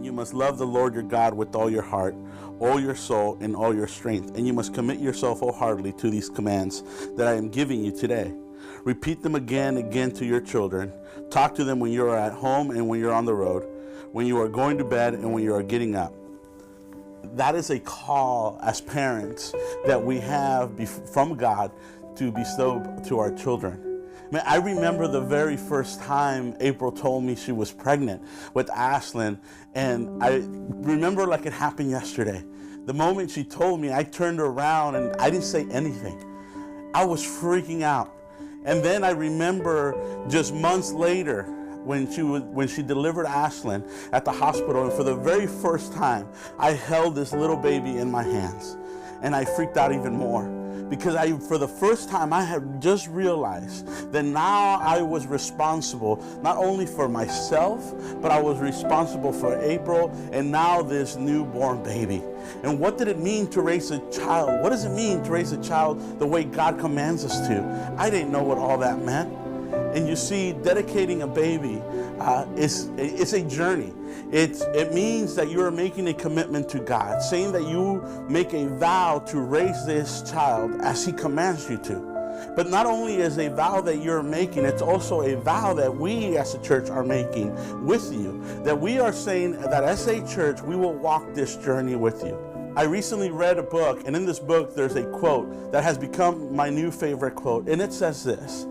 You must love the Lord your God with all your heart, all your soul, and all your strength. And you must commit yourself wholeheartedly to these commands that I am giving you today. Repeat them again and again to your children. Talk to them when you are at home and when you're on the road, when you are going to bed and when you are getting up. That is a call as parents that we have from God to bestow to our children. Man, I remember the very first time April told me she was pregnant with Ashlyn, and I remember like it happened yesterday. The moment she told me, I turned around and I didn't say anything. I was freaking out. And then I remember just months later when she delivered Ashlyn at the hospital, and for the very first time, I held this little baby in my hands, and I freaked out even more. Because for the first time, I had just realized that now I was responsible not only for myself, but I was responsible for April and now this newborn baby. And what did it mean to raise a child? What does it mean to raise a child the way God commands us to? I didn't know what all that meant. And you see, dedicating a baby it's a journey. It means that you are making a commitment to God, saying that you make a vow to raise this child as He commands you to. But not only is a vow that you're making, it's also a vow that we as a church are making with you. That we are saying that as a church, we will walk this journey with you. I recently read a book, and in this book, there's a quote that has become my new favorite quote. And it says this,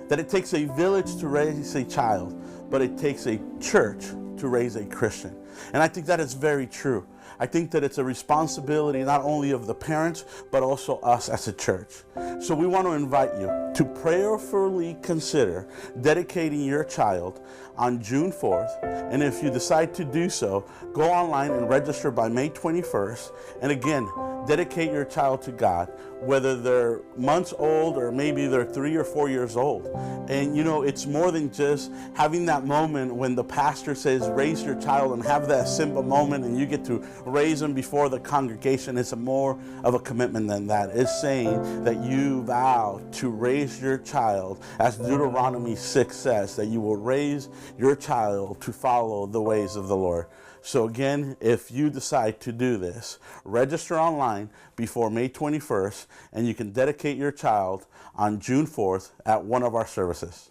that it takes a village to raise a child, but it takes a church to raise a Christian. And I think that is very true. I think that it's a responsibility not only of the parents, but also us as a church. So we want to invite you to prayerfully consider dedicating your child on June 4th. And if you decide to do so, go online and register by May 21st. And again, dedicate your child to God, whether they're months old or maybe they're 3 or 4 years old. And you know, it's more than just having that moment when the pastor says, raise your child, and have that simple moment and you get to raise them before the congregation. It's more of a commitment than that. It's saying that you vow to raise your child, as Deuteronomy 6 says, that you will raise your child to follow the ways of the Lord. So again, if you decide to do this, register online before May 21st, and you can dedicate your child on June 4th at one of our services.